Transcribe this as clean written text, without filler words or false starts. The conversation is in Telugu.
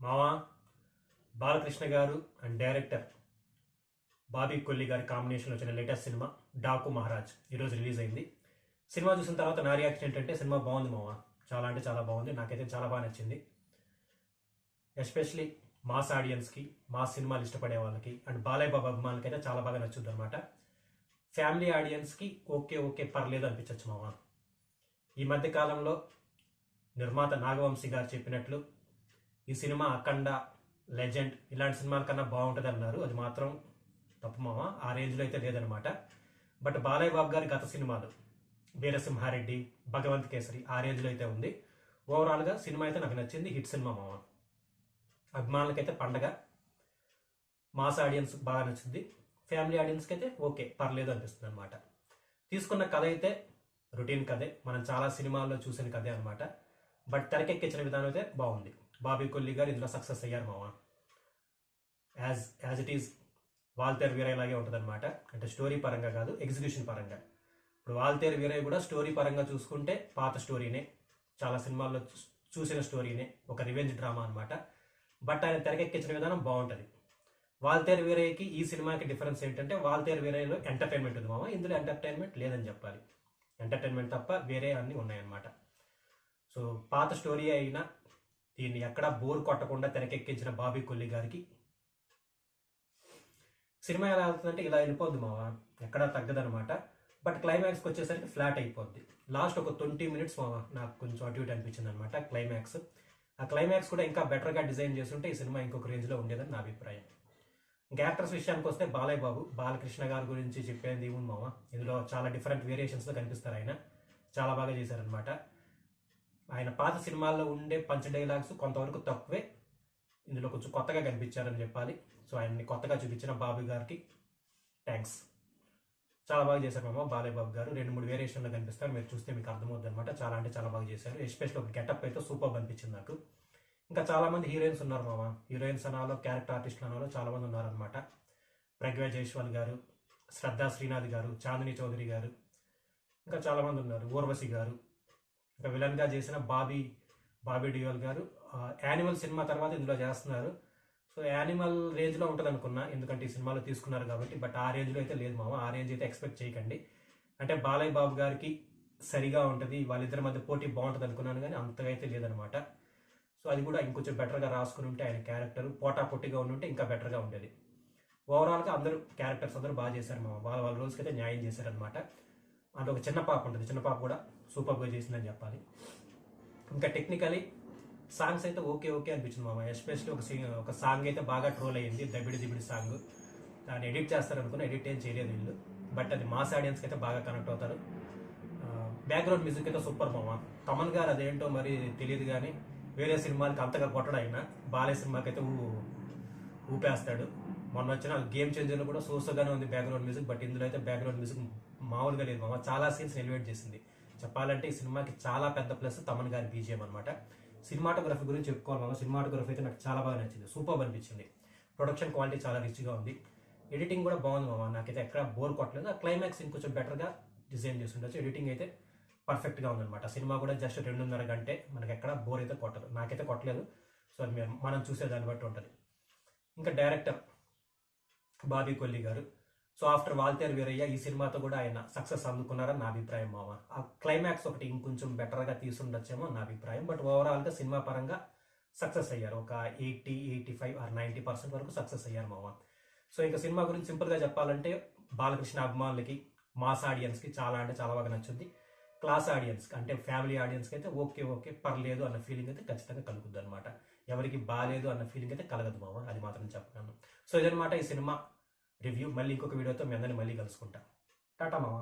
మావా బాలకృష్ణ గారు అండ్ డైరెక్టర్ బాబీ కొల్లి గారి కాంబినేషన్లో వచ్చిన లేటెస్ట్ సినిమా డాకు మహారాజ్ ఈరోజు రిలీజ్ అయింది. సినిమా చూసిన తర్వాత నా రియాక్షన్ ఏంటంటే సినిమా బాగుంది మావా, చాలా అంటే చాలా బాగుంది. నాకైతే చాలా బాగా నచ్చింది. ఎస్పెషలీ మాస్ ఆడియన్స్కి, మాస్ సినిమాలు ఇష్టపడే వాళ్ళకి అండ్ బాలయ్య బాబు అభిమానులకి అయితే చాలా బాగా నచ్చుద్ది అనమాట. ఫ్యామిలీ ఆడియన్స్కి ఓకే ఓకే పర్లేదు అనిపించవచ్చు మావా. ఈ మధ్య కాలంలో నిర్మాత నాగవంశీ గారు చెప్పినట్లు ఈ సినిమా అఖండ, లెజెండ్ ఇలాంటి సినిమాల కన్నా బాగుంటుంది అన్నారు. అది మాత్రం తప్పు మామ, ఆ రేంజ్లో అయితే లేదనమాట. బట్ బాలయ్య బాబు గారి గత సినిమాలు వీరసింహారెడ్డి, భగవంత్ కేసరి ఆ రేంజ్లో అయితే ఉంది. ఓవరాల్గా సినిమా అయితే నాకు నచ్చింది, హిట్ సినిమా మామ. అభిమానులకైతే పండగ, మాస్ ఆడియన్స్ బాగా నచ్చింది, ఫ్యామిలీ ఆడియన్స్కి అయితే ఓకే పర్లేదు అనిపిస్తుంది అనమాట. తీసుకున్న కథ అయితే రొటీన్ కథే, మనం చాలా సినిమాల్లో చూసిన కథే అనమాట. బట్ తెరకెక్కించిన విధానం అయితే బాగుంది. బాబీ కొల్లి గారు ఇందులో సక్సెస్ అయ్యారు మామ. As it is Waltair Veerayya లాగే ఉంటుంది అనమాట. అంటే స్టోరీ పరంగా కాదు, ఎగ్జిక్యూషన్ పరంగా. ఇప్పుడు వాల్తేరు వీరయ్య కూడా స్టోరీ పరంగా చూసుకుంటే పాత స్టోరీనే, చాలా సినిమాల్లో చూసిన స్టోరీనే, ఒక రివెంజ్ డ్రామా అనమాట. బట్ ఆయన తెరకెక్కించిన విధానం బాగుంటుంది. వాల్తేరు వీరయ్యకి ఈ సినిమాకి డిఫరెన్స్ ఏంటంటే వాల్తేరు వీరయ్యలో ఎంటర్టైన్మెంట్ ఉంది మామ, ఇందులో ఎంటర్టైన్మెంట్ లేదని చెప్పాలి. ఎంటర్టైన్మెంట్ తప్ప వేరే అన్నీ ఉన్నాయన్నమాట. సో పాత స్టోరీ అయినా దీన్ని ఎక్కడా బోర్ కొట్టకుండా తెరకెక్కించిన బాబీ కొల్లి గారికి సినిమా ఎలా అవుతుందంటే ఇలా వెళ్ళిపోద్ది మావా, ఎక్కడా తగ్గదనమాట. బట్ క్లైమాక్స్కి వచ్చేసరికి ఫ్లాట్ అయిపోద్ది. లాస్ట్ ఒక 20 minutes మావా నాకు కొంచెం అటు ఇటు అనిపించింది అనమాట క్లైమాక్స్. ఆ క్లైమాక్స్ కూడా ఇంకా బెటర్గా డిజైన్ చేస్తుంటే ఈ సినిమా ఇంకొక రేంజ్లో ఉండేదని నా అభిప్రాయం. ఇంకా యాక్టర్స్ విషయానికి వస్తే బాలయ్య బాబు, బాలకృష్ణ గారి గురించి చెప్పేది ఏముంది మావా, ఇందులో చాలా డిఫరెంట్ వేరియేషన్స్లో కనిపిస్తారు. ఆయన చాలా బాగా చేశారనమాట. ఆయన పాత సినిమాల్లో ఉండే పంచ్ డైలాగ్స్ కొంతవరకు తక్కువే, ఇందులో కొంచెం కొత్తగా కనిపించారని చెప్పాలి. సో ఆయన్ని కొత్తగా చూపించిన బాబు గారికి థ్యాంక్స్. చాలా బాగా చేశారు మామ బాలయ్య బాబు గారు. 2-3 వేరియేషన్లో కనిపిస్తారు, మీరు చూస్తే మీకు అర్థమవుతుంది అనమాట. చాలా అంటే చాలా బాగా చేశారు. ఎస్పెషల్లీ ఒక గెటప్ అయితే సూపర్ అనిపించింది నాకు. ఇంకా చాలా మంది హీరోయిన్స్ ఉన్నారు మామ. హీరోయిన్స్ అనాలో, క్యారెక్టర్ ఆర్టిస్టులు అనాలో చాలా మంది ఉన్నారనమాట. ప్రజ్ఞా జైస్వాల్ గారు, శ్రద్ధా శ్రీనాథ్ గారు, చాందిని చౌదరి గారు, ఇంకా చాలా మంది ఉన్నారు. ఊర్వశి గారు, ఇంకా విలన్గా చేసిన బాబీ డియోల్ గారు. యానిమల్ సినిమా తర్వాత ఇందులో చేస్తున్నారు. సో యానిమల్ రేంజ్లో ఉంటుంది అనుకున్నా, ఎందుకంటే ఈ సినిమాలో తీసుకున్నారు కాబట్టి. బట్ ఆ రేంజ్లో అయితే లేదు మామ, ఆ రేంజ్ అయితే ఎక్స్పెక్ట్ చేయకండి. అంటే బాలయ్య బాబు గారికి సరిగా ఉంటుంది, వాళ్ళిద్దరి మధ్య పోటీ బాగుంటుంది అనుకున్నాను, కానీ అంతగా అయితే లేదనమాట. సో అది కూడా ఇంకొంచెం బెటర్గా రాసుకుని ఉంటే, ఆయన క్యారెక్టర్ పోటా పొట్టిగా ఉంటే ఇంకా బెటర్గా ఉండేది. ఓవరాల్గా అందరూ క్యారెక్టర్స్ అందరూ బాగా చేశారు మామ, వాళ్ళ రోల్స్కి అయితే న్యాయం చేశారనమాట. అంటే ఒక చిన్న పాప ఉంటుంది, చిన్న పాప కూడా సూపర్గా చేసిందని చెప్పాలి. ఇంకా టెక్నికలీ సాంగ్స్ అయితే ఓకే ఓకే అనిపించింది మామ. ఎస్పెషల్లీ ఒక సాంగ్ అయితే బాగా ట్రోల్ అయ్యింది, దబిడి దిబిడి సాంగ్. దాన్ని ఎడిట్ చేస్తారు అనుకున్నా, ఎడిట్ ఏం చేయలేదు వీళ్ళు. బట్ అది మాస్ ఆడియన్స్కి అయితే బాగా కనెక్ట్ అవుతారు. బ్యాక్గ్రౌండ్ మ్యూజిక్ అయితే సూపర్ మామ. తమన్ గారు అదేంటో మరి తెలియదు, కానీ వేరే సినిమాలకి అంతగా కొట్టడం అయినా బాలయ్య సినిమాకి అయితే ఊపేస్తాడు. మొన్న వచ్చిన గేమ్ చేంజర్లో కూడా సోసోగానే ఉంది బ్యాక్గ్రౌండ్ మ్యూజిక్. బట్ ఇందులో అయితే బ్యాక్గ్రౌండ్ మ్యూజిక్ మామూలుగా లేదు మామ, చాలా సీన్స్ ఎలివేట్ చేసింది. చెప్పాలంటే ఈ సినిమాకి చాలా పెద్ద ప్లస్ తమన్ గారి బీజిఎం అనమాట. సినిమాటోగ్రఫీ గురించి చెప్పుకోవాలి మామ. సినిమాటోగ్రఫీ అయితే నాకు చాలా బాగా నచ్చింది, సూపర్ అనిపించింది. ప్రొడక్షన్ క్వాలిటీ చాలా రిచ్గా ఉంది, ఎడిటింగ్ కూడా బాగుంది మామ. నాకైతే ఎక్కడ బోర్ కొట్టలేదు. ఆ క్లైమాక్స్ ఇంకొంచెం బెటర్గా డిజైన్ చేసి ఉండొచ్చు. ఎడిటింగ్ అయితే పర్ఫెక్ట్గా ఉందన్నమాట. సినిమా కూడా జస్ట్ 2.5 గంటే, మనకి ఎక్కడ బోర్ అయితే కొట్టదు, నాకైతే కొట్టలేదు. సో అది మనం చూసేదాన్ని బట్టి ఉంటుంది. ఇంకా డైరెక్టర్ బాబీ కొల్లి గారు. సో ఆఫ్టర్ వాల్తేరు వీరయ్య ఈ సినిమాతో కూడా ఆయన సక్సెస్ అందుకున్నారని నా అభిప్రాయం మామ. ఆ క్లైమాక్స్ ఒకటి ఇంకొంచెం బెటర్గా తీసుండొచ్చేమో నా అభిప్రాయం. బట్ ఓవరాల్గా సినిమా పరంగా సక్సెస్ అయ్యారు. ఒక 80, 85 ఆర్ 90% వరకు సక్సెస్ అయ్యారు మామ. సో ఇంకా సినిమా గురించి సింపుల్గా చెప్పాలంటే బాలకృష్ణ అభిమానులకి, మాస్ ఆడియన్స్కి చాలా అంటే చాలా బాగా నచ్చుద్ది. క్లాస్ ఆడియన్స్కి అంటే ఫ్యామిలీ ఆడియన్స్కి అయితే ఓకే ఓకే పర్లేదు అన్న ఫీలింగ్ అయితే ఖచ్చితంగా కలుగుద్ది అనమాట. ఎవరికి బాగాలేదు అన్న ఫీలింగ్ అయితే కలగదు మామ, అది మాత్రం చెప్పగలను. సో ఇదనమాట ఈ సినిమా రివ్యూ. మళ్ళీ ఇంకొక వీడియోతో మీ అందరిని మళ్ళీ కలుసుకుంటా. టాటా మామ.